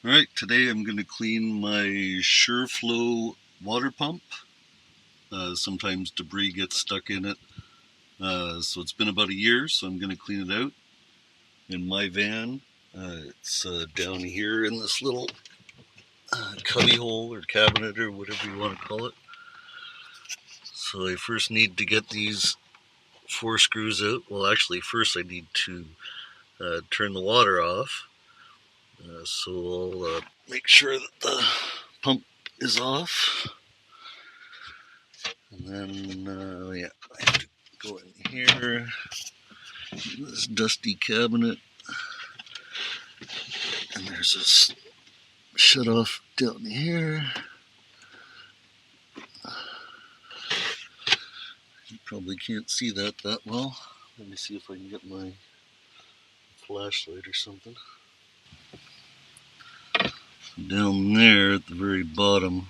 Alright, today I'm going to clean my Shure Flo water pump. Sometimes debris gets stuck in it. So it's been about a year, so I'm going to clean it out in my van. It's down here in this little cubby hole or cabinet or whatever you want to call it. So I first need to get these 4 screws out. Well, actually, first I need to turn the water off. So I'll make sure that the pump is off. And then, I have to go in here, in this dusty cabinet, and there's this shut off down here. You probably can't see that well. Let me see if I can get my flashlight or something. Down there at the very bottom,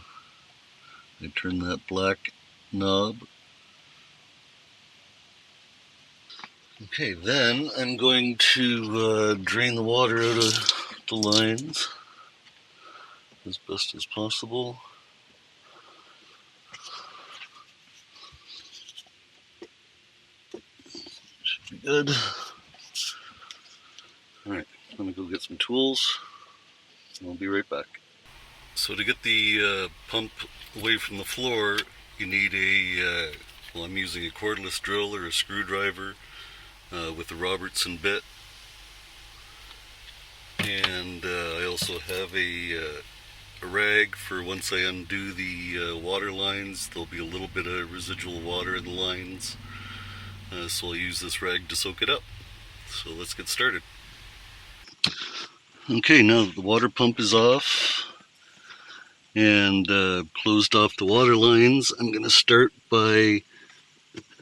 I turn that black knob. Okay, then I'm going to drain the water out of the lines as best as possible. Should be good. Alright, I'm going to go get some tools, and I'll be right back. So to get the pump away from the floor, you need well, I'm using a cordless drill or a screwdriver with a Robertson bit. And I also have a rag for once I undo the water lines. There'll be a little bit of residual water in the lines. So I'll use this rag to soak it up. So let's get started. Okay, now that the water pump is off and closed off the water lines, I'm going to start by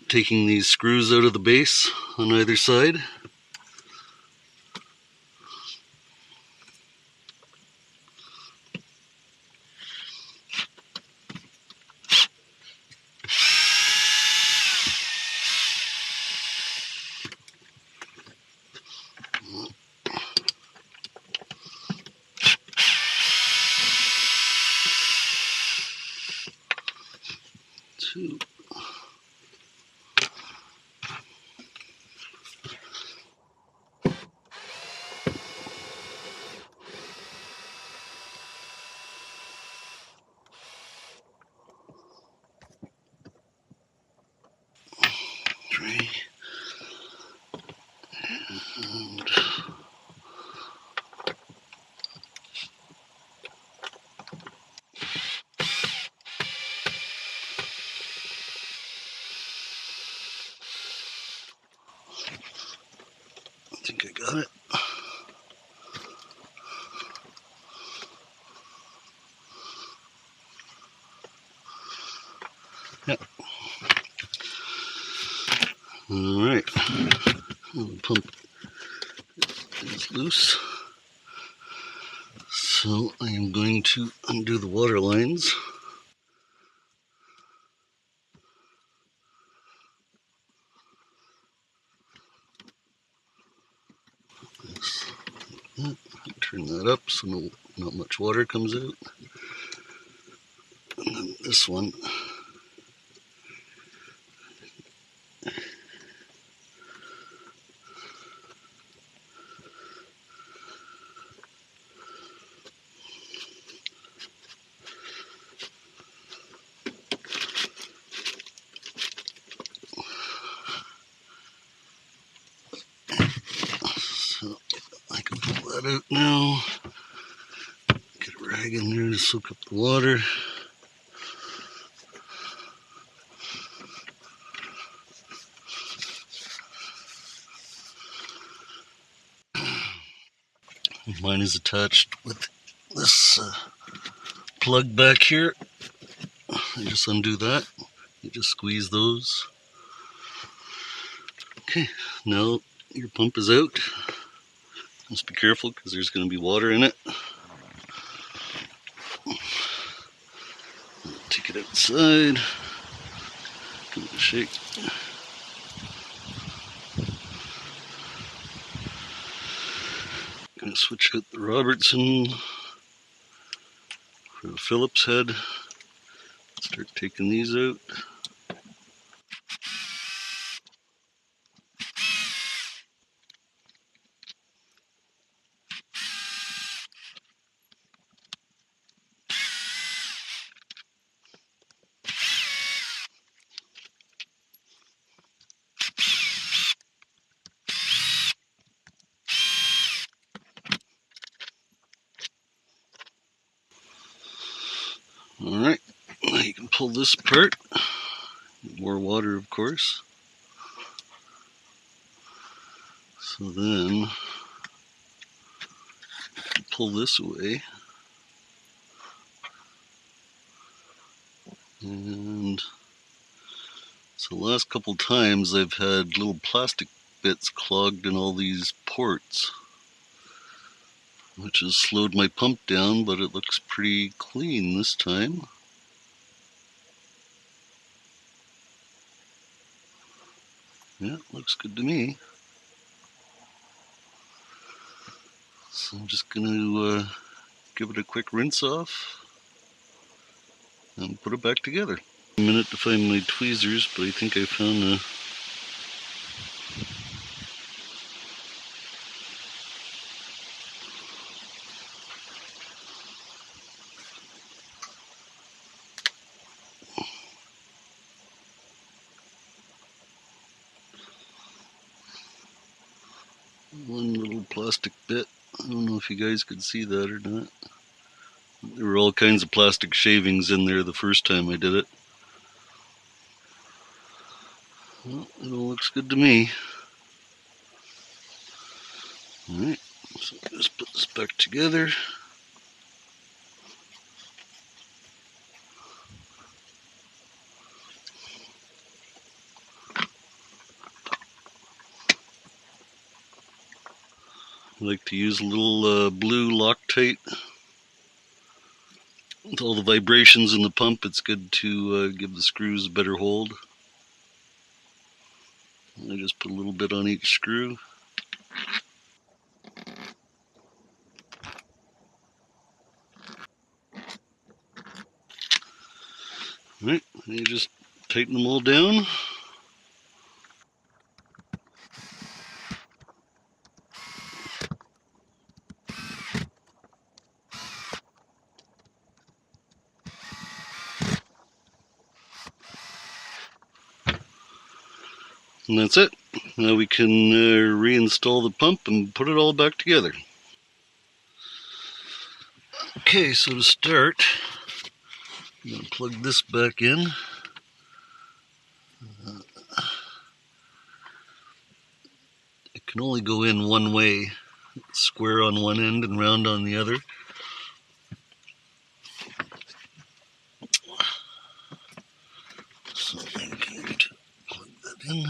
taking these screws out of the base on either side. Two. 3. And I think I got it. Yep. All right. The pump is loose. So I am going to undo the water lines. Turn that up so not much water comes out. And then this one. So I can pull that out now. Get a rag in there to soak up the water. Mine is attached with this plug back here. I just undo that. You just squeeze those. Okay, now your pump is out. Just be careful because there's going to be water in it. Take it outside. Give it a shake. Gonna switch out the Robertson for the Phillips head. Start taking these out. Alright, now you can pull this apart. More water, of course. So then, pull this away. And so the last couple times I've had little plastic bits clogged in all these ports, which has slowed my pump down, but it looks pretty clean this time. Yeah, looks good to me. So I'm just going to give it a quick rinse off and put it back together. A minute to find my tweezers, but I think I found one little plastic bit. I don't know if you guys could see that or not. There were all kinds of plastic shavings in there the first time I did it. Well, it all looks good to me. Alright, so just put this back together. I like to use a little blue Loctite. With all the vibrations in the pump, it's good to give the screws a better hold. I just put a little bit on each screw. Alright, you just tighten them all down. And that's it. Now we can reinstall the pump and put it all back together. Okay, so to start, I'm going to plug this back in. It can only go in one way, square on one end and round on the other. So I'm going to plug that in.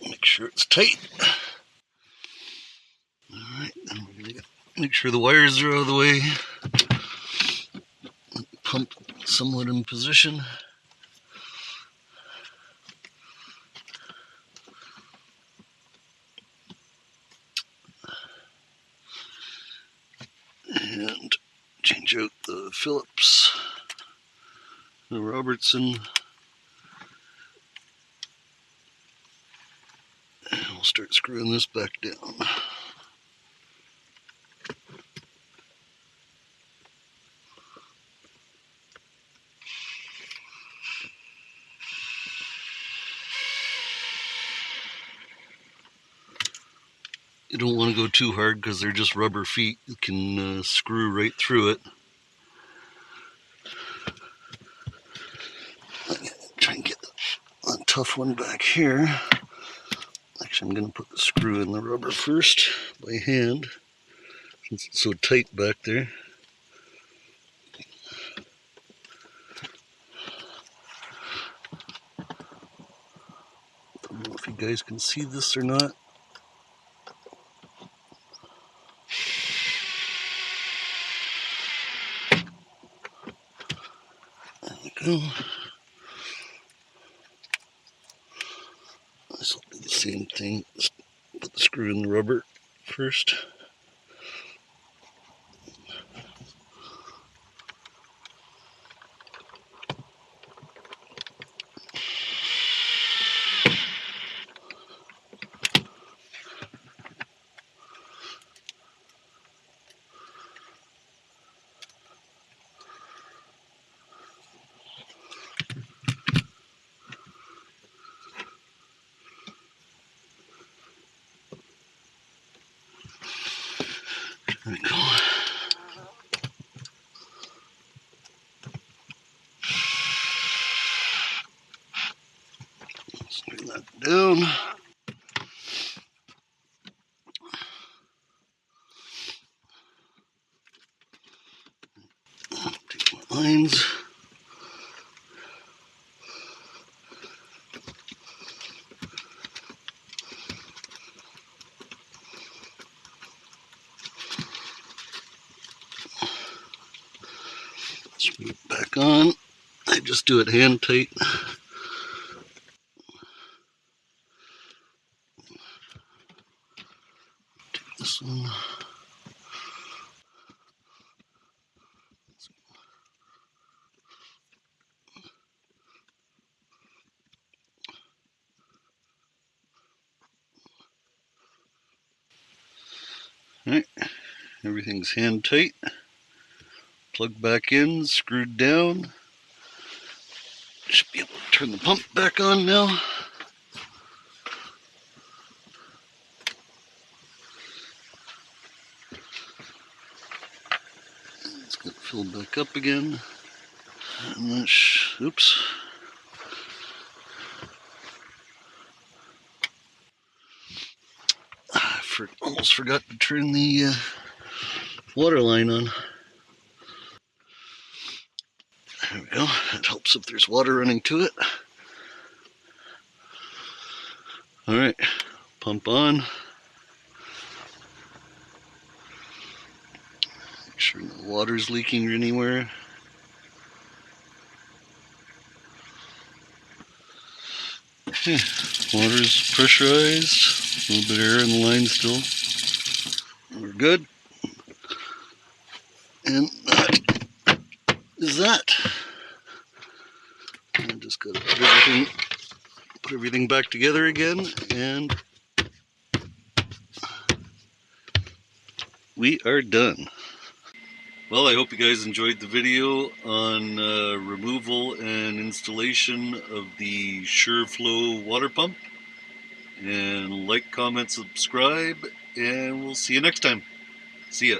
Make sure it's tight. Alright, and we're going to make sure the wires are out of the way. Pump somewhat in position. And change out the Phillips, the Robertson, and we'll start screwing this back down. You don't want to go too hard because they're just rubber feet. You can screw right through it. Try and get a tough one back here. Actually, I'm going to put the screw in the rubber first by hand, since it's so tight back there. I don't know if you guys can see this or not. There we go. This will do the same thing. Just put the screw in the rubber first. There we go. Screw that down. Take my lines. Screw it back on. I just do it hand tight. Take this one. Alright, everything's hand tight. Plug back in, screwed down. Should be able to turn the pump back on now. It's going to fill back up again. And then, oops. I almost forgot to turn the water line on. There we go. It helps if there's water running to it. Alright, pump on. Make sure no water's leaking anywhere. Okay, water's pressurized. A little bit of air in the line still. We're good. And that is that. I just got to put everything back together again, and we are done. Well, I hope you guys enjoyed the video on removal and installation of the Shure Flo water pump. And like, comment, subscribe, and we'll see you next time. See ya.